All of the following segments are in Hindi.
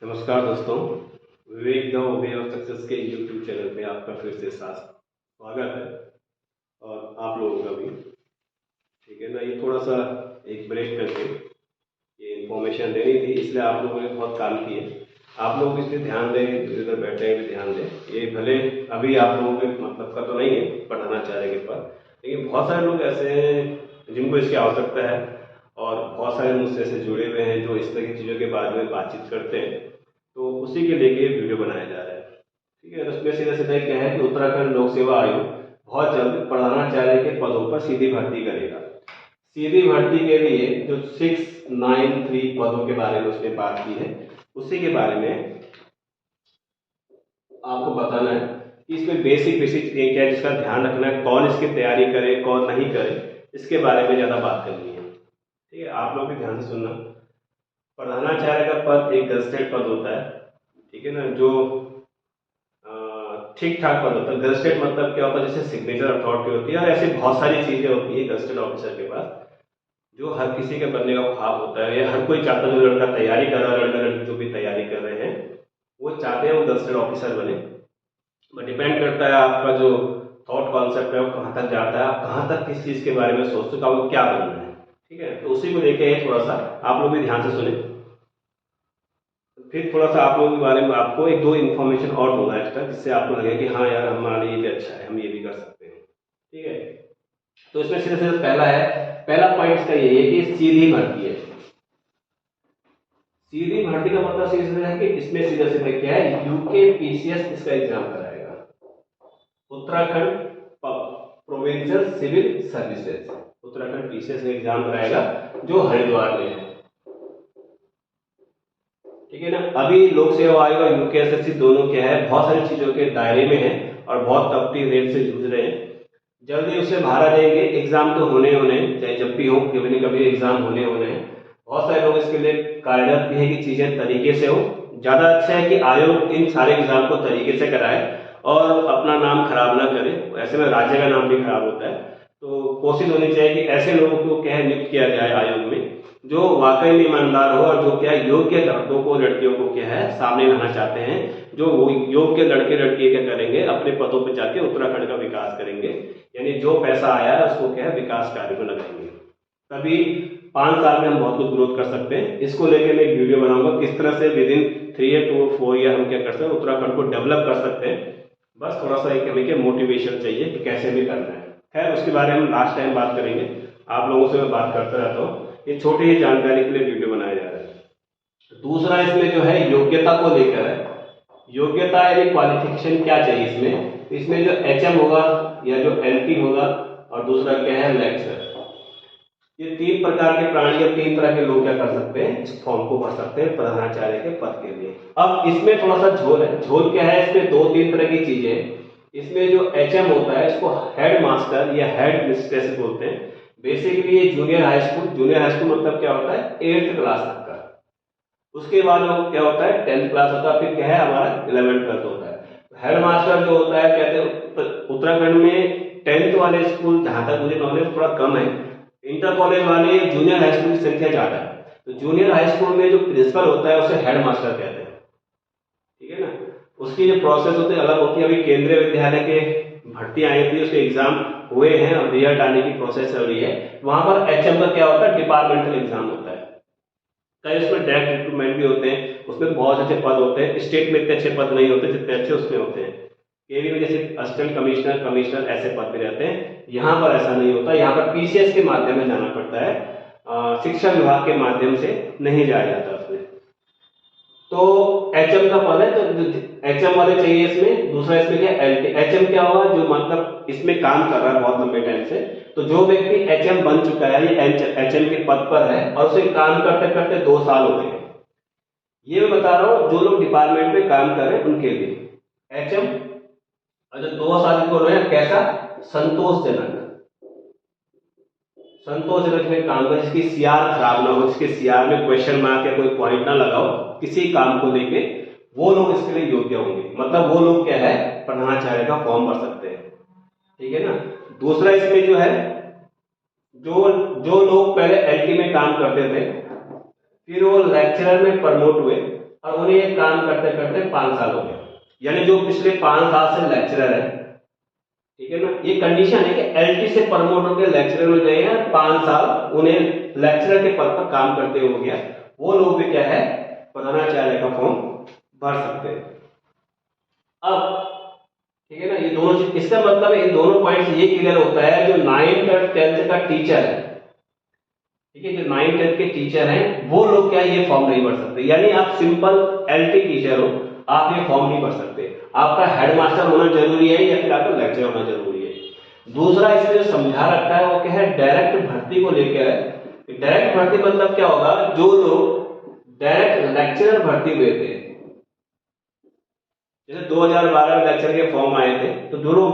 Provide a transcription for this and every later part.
नमस्कार दोस्तों, विवेक द वे ऑफ सक्सेस के यूट्यूब चैनल पे आपका फिर से स्वागत है। और आप लोगों का भी ठीक है ना। ये थोड़ा सा एक ब्रेक करके ये इन्फॉर्मेशन देनी थी, इसलिए आप लोगों ने बहुत काम किए। आप लोग इस पर ध्यान दें, इधर बैठे हैं भी ध्यान दें। ये भले अभी आप लोगों के मतलब का तो नहीं है पढ़ाना चाह रहे के पर, लेकिन बहुत सारे लोग ऐसे हैं जिनको इसकी आवश्यकता है और बहुत सारे मुझसे ऐसे जुड़े हुए हैं जो इस तरह की चीज़ों के बारे में बातचीत करते हैं। तो उसी के लेके वीडियो बनाया जा रहा है। ठीक है, तो उसमें सीधा सीधा क्या है कि उत्तराखंड लोक सेवा आयोग बहुत जल्द प्रधानाचार्य के पदों पर सीधी भर्ती करेगा। सीधी भर्ती के लिए जो 693 पदों के बारे में उसने बात की है, उसी के बारे में आपको बताना है कि इसमें बेसिक बेसिक चीजें क्या है जिसका ध्यान रखना है, कौन इसकी तैयारी करे कौन नहीं करे, इसके बारे में ज़्यादा बात करनी है। ठीक है, आप लोग भी ध्यान से सुनना। प्रधानाचार्य का पद एक गजटेड पद होता है, ठीक है ना, जो ठीक ठाक पद होता है। गजटेड मतलब क्या होता है, जैसे सिग्नेचर अथॉरिटी होती है और ऐसी बहुत सारी चीजें होती है गजटेड ऑफिसर के पास, जो हर किसी के बनने का ख्वाब होता है या हर कोई चाहता है। जो लड़का तैयारी कर रहा है, लड़का लड़की जो भी तैयारी कर रहे हैं वो चाहते हैं वो गजटेड ऑफिसर बने। बट डिपेंड करता है आपका जो थॉट कॉन्सेप्ट है वो कहाँ तक जाता है, आप कहाँ तक किस चीज के बारे में सोचते हो, आपको क्या बनना है। ठीक है, तो उसी को लेके थोड़ा सा आप लोग भी ध्यान से सुने। फिर थोड़ा सा आप लोगों के बारे में आपको एक दो इन्फॉर्मेशन और दूंगा एक्स्ट्रा, जिससे आपको लगे कि हाँ यार हमारे लिए भी अच्छा है, हम ये भी कर सकते हैं। ठीक है, तो इसमें सीधे सीधे पहला पॉइंट इसका ये है कि सीधी भर्ती है। सीधी भर्ती का मतलब सीधे सीधे है कि इसमें सीधे सीधे क्या है, यूके पीसीएस इसका एग्जाम कराएगा, Uttarakhand provincial civil services, Uttarakhand PCS का एग्जाम कराएगा जो हरिद्वार में है। ठीक है ना। अभी लोक सेवा आयोग और यूकेएसएससी दोनों क्या है, बहुत सारी चीजों के दायरे में है और बहुत तपती रेल से जूझ रहे हैं। जल्दी उसे बाहर आ जाएंगे। एग्जाम तो होने होने चाहे जब भी हो, कभी न कभी एग्जाम होने होने हैं। बहुत सारे लोग इसके लिए कार्यरत भी है कि चीजें तरीके से हो। ज्यादा अच्छा है कि आयोग इन सारे एग्जाम को तरीके से कराए और अपना नाम खराब ना करे, ऐसे में राज्य का नाम भी खराब होता है। तो कोशिश होनी चाहिए कि ऐसे लोगों को क्या है नियुक्त किया जाए आयोग में जो वाकई में ईमानदार हो और जो क्या योग्य लड़कों को लड़कियों को क्या है सामने लाना चाहते हैं, जो वो योग्य लड़के लड़कियां क्या करेंगे अपने पदों पर जाके उत्तराखंड का विकास करेंगे, यानी जो पैसा आया है उसको क्या है विकास कार्य में लगाएंगे। तभी 5 साल में हम बहुत कुछ ग्रोथ कर सकते हैं। इसको लेकर मैं एक वीडियो बनाऊंगा किस तरह से विद इन 3 to 4 ईयर हम क्या कर सकते हैं, उत्तराखंड को डेवलप कर सकते हैं। बस थोड़ा सा एक हमें मोटिवेशन चाहिए कि कैसे भी करना है। खैर उसके बारे में हम लास्ट टाइम बात करेंगे, आप लोगों से मैं बात करता रहता हूँ। ये छोटी ही जानकारी के लिए वीडियो बनाया जा रहा है। दूसरा इसमें जो है योग्यता को लेकर है। योग्यता यानी क्वालिफिकेशन क्या चाहिए इसमें, इसमें जो एचएम होगा या जो एलटी होगा और दूसरा क्या है लेक्चर। ये 3 प्रकार के प्राणी या 3 तरह के लोग क्या कर सकते हैं, इस फॉर्म को भर सकते हैं प्रधानाचार्य के पद के लिए। अब इसमें थोड़ा सा झोल है। झोल क्या है, इसमें 2-3 तरह की चीजें हैं। इसमें जो एचएम होता है इसको हेड मास्टर या हेड मिस्ट्रेस बोलते हैं। बेसिकली ये junior high school, junior high school मतलब क्या होता है 8th क्लास तक का। उसके बाद वो क्या होता है 10th क्लास होता है, फिर क्या है हमारा 11th 12th होता है। हेड मास्टर जो होता है कहते हैं उत्तराखंड में 10th वाले स्कूल जहां तक मुझे नॉलेज थोड़ा कम है, इंटर कॉलेज वाले जूनियर हाई स्कूल की संख्या ज्यादा है। तो जूनियर हाई स्कूल में जो प्रिंसिपल होता है उसे हेड मास्टर कहते हैं। ठीक है ना। उसकी जो प्रोसेस होती है अलग होती है। अभी केंद्रीय विद्यालय के भर्ती आई थी, उसके एग्जाम हुए हैं और रिजल्ट आने की प्रोसेस चल रही है। वहां पर एचएम का क्या होता है डिपार्टमेंटल एग्जाम होता है। कई उसमें डायरेक्ट रिक्रूटमेंट भी होते हैं, उसमें बहुत अच्छे पद होते हैं। स्टेट में इतने अच्छे पद नहीं होते जितने अच्छे उसमें होते हैं। केवी में जैसे असिस्टेंट कमिश्नर कमिश्नर ऐसे पद भी रहते हैं, यहाँ पर ऐसा नहीं होता। यहाँ पर पीसीएस के माध्यम से जाना पड़ता है, शिक्षा विभाग के माध्यम से नहीं जाया जाता उसमें। तो एचएम का पद है, तो एचएम वाले चाहिए इसमें। दूसरा इसमें क्या एलटी। एचएम क्या हुआ, जो मतलब इसमें काम कर रहा है बहुत लंबे टाइम से। तो जो व्यक्ति एचएम बन चुका है या एचएम के पद पर है और उसे काम करते करते 2 साल हो गए, ये मैं बता रहा हूं जो लोग डिपार्टमेंट में काम कर रहे हैं उनके लिए एचएम। और जो 2 साल को रहे कैसा संतोषजनक, संतोषजनक में काम कर, जिसकी सीआर खराब ना हो, जिसके सीआर में क्वेश्चन मार्क या कोई पॉइंट ना लगाओ किसी काम को लेके, वो लोग इसके लिए योग्य होंगे। मतलब वो लोग क्या है प्रधानाचार्य का फॉर्म भर सकते हैं। ठीक है ना। दूसरा इसमें जो है जो जो लोग पहले एलटी में काम करते थे फिर वो लेक्चरर में प्रमोट हुए और उन्हें ये काम करते करते 5 साल हो गए। यानी जो पिछले 5 साल से लेक्चरर है, ठीक है ना, ये कंडीशन है कि एलटी से प्रमोट होकर लेक्चरर में गए हैं, 5 साल उन्हें लेक्चरर के पद पर काम करते हो गया, वो लोग भी क्या है प्रधानाचार्य का फॉर्म भर सकते हैं। अब ठीक है ना, ये दोनों चीज, इसका मतलब इन दोनों पॉइंट से ये क्लियर होता है जो 9th और 10th का टीचर है, ठीक है, जो 9th 10th के टीचर हैं वो लोग क्या ये फॉर्म नहीं भर सकते। यानी आप सिंपल एलटी टीचर हो, आप ये फॉर्म नहीं भर सकते, आपका हेडमास्टर होना जरूरी है या फिर आपका लेक्चर होना जरूरी है। दूसरा इसमें जो समझा रखा है वो क्या है डायरेक्ट भर्ती को लेकर है। डायरेक्ट भर्ती मतलब क्या होगा, जो लोग डायरेक्ट लेक्चरर भर्ती हुए थे, जैसे 2012 में लेक्चर के फॉर्म आए थे, तो जो लोग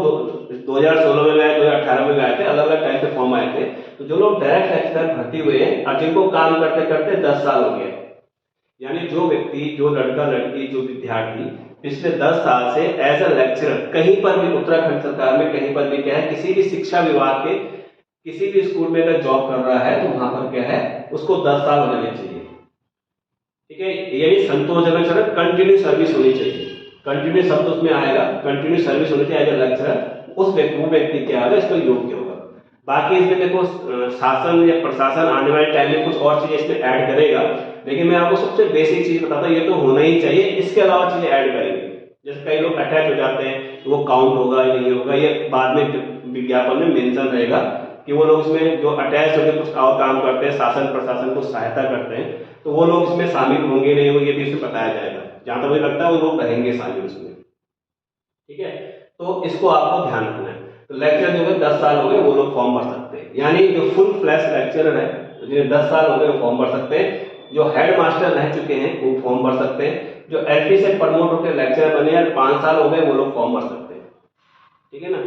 2016 में गए, 2018 में गए थे, अलग अलग टाइप के फॉर्म आए थे, तो जो लोग डायरेक्ट लेक्चरर भर्ती हुए हैं और जिनको काम करते करते 10 साल हो गए, यानी जो व्यक्ति, जो लड़का लड़की, जो विद्यार्थी पिछले 10 साल से एज अ लेक्चरर कहीं पर भी उत्तराखंड सरकार में कहीं पर भी क्या है किसी भी शिक्षा विभाग के किसी भी स्कूल में अगर जॉब कर रहा है तो वहां पर क्या है उसको 10 साल हो जाने चाहिए, ठीक है, यानी संतोषजनक कंटिन्यू सर्विस होनी चाहिए। कंटिन्यू शब्द उसमें आएगा, कंटिन्यू सर्विस होनी चाहिए एज अ लेक्चरर, उस व्यक्ति क्या होगा इसको योग्य होगा। बाकी इसमें देखो शासन या प्रशासन आने वाले टाइम में कुछ और चीजें इसमें ऐड करेगा, लेकिन मैं आपको सबसे बेसिक चीज बताता हूँ, ये तो होना ही चाहिए, इसके अलावा चीजें ऐड करेंगे। जैसे कई लोग अटैच हो जाते हैं, तो वो काउंट होगा या नहीं होगा, ये बाद में विज्ञापन में मेंशन रहेगा कि वो लोग इसमें जो अटैच होकर कुछ और काम करते हैं, शासन प्रशासन को सहायता करते हैं, तो वो लोग इसमें शामिल होंगे नहीं होंगे, ये भी इसमें बताया जाएगा। जहां तक मुझे लगता है वो लोग रहेंगे शामिल उसमें, ठीक है, तो इसको आपको ध्यान रखना है। तो लेक्चर जो है 10 साल हो गए वो लोग फॉर्म भर सकते हैं, यानी जो फुल फ्लैश लेक्चरर है जिन्हें 10 साल हो गए वो फॉर्म भर सकते हैं, जो हेड मास्टर रह चुके हैं वो फॉर्म भर सकते हैं, जो एलटी से प्रमोट होकर लेक्चरर बने हैं 5 साल हो गए वो लोग फॉर्म भर सकते हैं, ठीक है ना।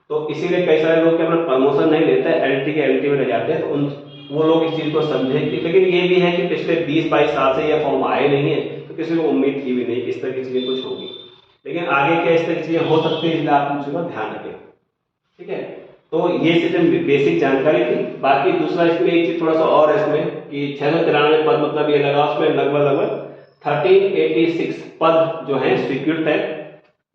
तो इसीलिए कई सारे लोग अपना प्रमोशन नहीं लेते हैं, एलटी के एलटी में रह जाते हैं, तो उन वो लोग इस चीज को समझे। लेकिन ये भी है कि पिछले 20-22 साल से ये फॉर्म आए नहीं है, तो किसी को उम्मीद की भी नहीं कि इस तरह की चीजें कुछ होगी, लेकिन आगे क्या इस तरह की चीजें हो सकती है, इसलिए आप उन चीजों का ध्यान रखें, ठीक है। तो ये सिस्टम बेसिक जानकारी थी। बाकी दूसरा इसमें एक चीज थोड़ा सा और है इसमें कि 693 पद मतलब ये लगा उसमें लगभग 1386 पद जो है स्वीकृत है,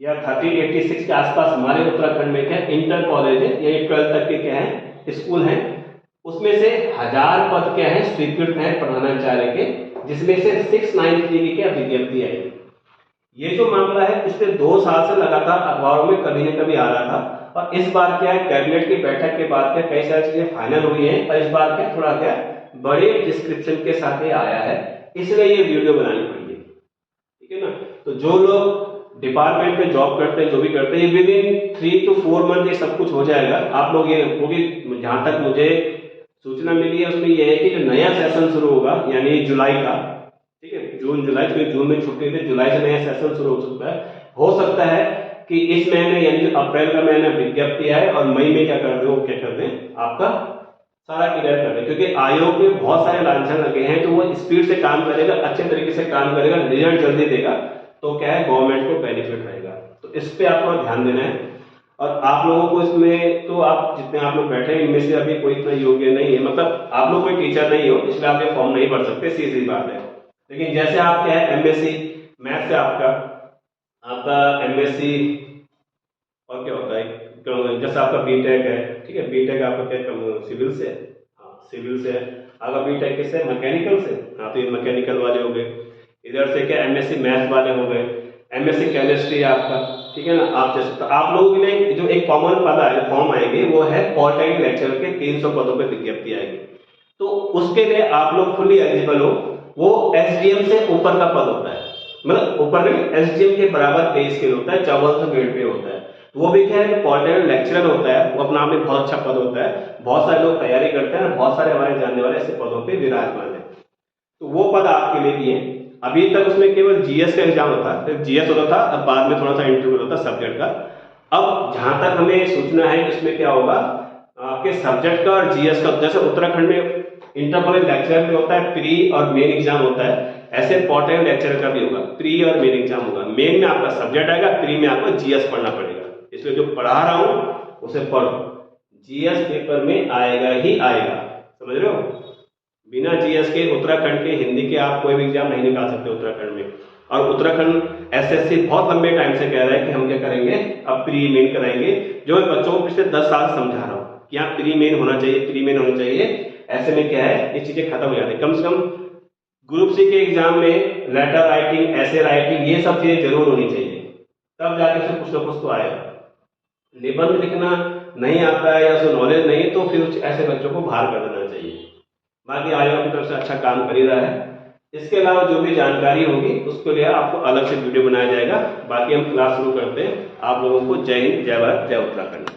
या 1386 के आसपास हमारे उत्तराखंड में क्या इंटर कॉलेज है, यानी 12 तक के क्या है स्कूल हैं, उसमें से 1000 पद क्या है स्वीकृत है प्रधानाचार्य के, जिसमें से 693 की क्या विज्ञप्ति आई। ये जो मामला है पिछले 2 साल से लगातार अखबारों में कभी न कभी आ रहा था, और इस बार क्या है कैबिनेट की बैठक के बाद क्या कई सारी चीजें फाइनल हुई हैं, और इस बार क्या थोड़ा क्या बड़े डिस्क्रिप्शन के साथ ये आया है, इसलिए ये वीडियो बनानी पड़ी है, ठीक है ना। तो जो लोग डिपार्टमेंट में जॉब करते हैं, जो भी करते हैं, विद इन 3 to 4 मंथ ये सब कुछ हो जाएगा। आप लोग ये क्योंकि जहां तक मुझे सूचना मिली है उसमें यह है कि जो नया सेशन शुरू होगा यानी जुलाई का, ठीक है, जून जुलाई, क्योंकि जून में छुट्टी थी, जुलाई से नया सेशन शुरू हो सकता है कि इस महीने यानी अप्रैल का महीना विज्ञप्ति आए और मई में क्या कर दे वो क्या कर दें आपका सारा क्लियर कर दे, क्योंकि आयोग में बहुत सारे लांछन लगे हैं, तो वो स्पीड से काम करेगा, अच्छे तरीके से काम करेगा, रिजल्ट जल्दी देगा, तो क्या है गवर्नमेंट को बेनिफिट रहेगा। तो इस पे आपको ध्यान देना है। और आप लोगों को इसमें तो आप जितने आप लोग बैठे हैं इनमें से अभी कोई इतना योग्य नहीं है, मतलब आप लोग कोई टीचर नहीं हो, इसलिए आप ये फॉर्म नहीं भर सकते, सीधी बात है। लेकिन जैसे आप क्या है एमएससी मैथ से आपका एमएससी और क्या होता है जैसे आपका बीटेक है, ठीक है, बीटेक आपका क्या सिविल से, हाँ सिविल से है, आपका बीटेक किससे मैकेनिकल से, हाँ तो ये मैकेनिकल वाले हो गए। इधर से क्या एमएससी मैथ वाले हो गए, एमएससी केमिस्ट्री आपका, ठीक है ना। आप जैसे तो आप लोगों के लिए जो एक कॉमन पद आए फॉर्म आएंगे वो है पॉलिटेक्निक लेक्चरर के 300 पदों पे विज्ञप्ति आएगी, तो उसके लिए आप लोग फुली एलिजिबल हो। वो एसडीएम से ऊपर का पद होता है, मतलब ऊपर एसडीएम के बराबर पे स्केल होता है, 5400 ग्रेड पे होता है। वो भी क्या है कि पॉलिटेक्निक लेक्चरर होता है, वो अपना आप में बहुत अच्छा पद होता है, बहुत सारे लोग तैयारी करते हैं, बहुत सारे हमारे जानने वाले ऐसे पदों पे विराजमान है, तो वो पद आपके लिए भी है। अभी तक उसमें केवल जीएस का एग्जाम होता है, जीएस होता था, अब बाद में थोड़ा सा इंटरव्यू होता सब्जेक्ट का। अब जहां तक हमें सूचना है इसमें क्या होगा आपके सब्जेक्ट का और जीएस का, जैसे उत्तराखंड में इंटर कॉलेज लेक्चरर में होता है प्री और मेन एग्जाम होता है, ऐसे पॉलिटेक्निक लेक्चरर का भी होगा, प्री और मेन एग्जाम होगा। मेन में आपका सब्जेक्ट आएगा, प्री में आपको जीएस पढ़ना पड़ेगा, इसलिए जो पढ़ा रहा हूं उसे पढ़ो, जीएस पेपर में आएगा ही आएगा, समझ रहे हो। बिना जीएस के उत्तराखंड के हिंदी के आप कोई भी एग्जाम नहीं निकाल सकते उत्तराखंड में, और उत्तराखंड एसएससी बहुत लंबे टाइम से कह रहा है कि हम क्या करेंगे, अब प्री मेन कराएंगे। जो मैं बच्चों को पिछले 10 साल समझा रहा हूँ कि यहाँ प्री मेन होना चाहिए, प्री मेन होना चाहिए, ऐसे में क्या है ये चीजें खत्म हो जाती है। कम से कम ग्रुप सी के एग्जाम में लेटर राइटिंग, ऐसे राइटिंग, ये सब चीजें जरूर होनी चाहिए, तब जाके उससे कुछ ना कुछ तो आएगा। निबंध लिखना नहीं आता है या उसको नॉलेज नहीं है तो फिर ऐसे बच्चों को बाहर कर देना चाहिए। बाकी आयोग की तरफ से अच्छा काम कर ही रहा है। इसके अलावा जो भी जानकारी होगी उसके लिए आपको अलग से वीडियो बनाया जाएगा। बाकी हम क्लास शुरू करते हैं। आप लोगों को जय हिंद, जय भारत, जय उत्तराखंड।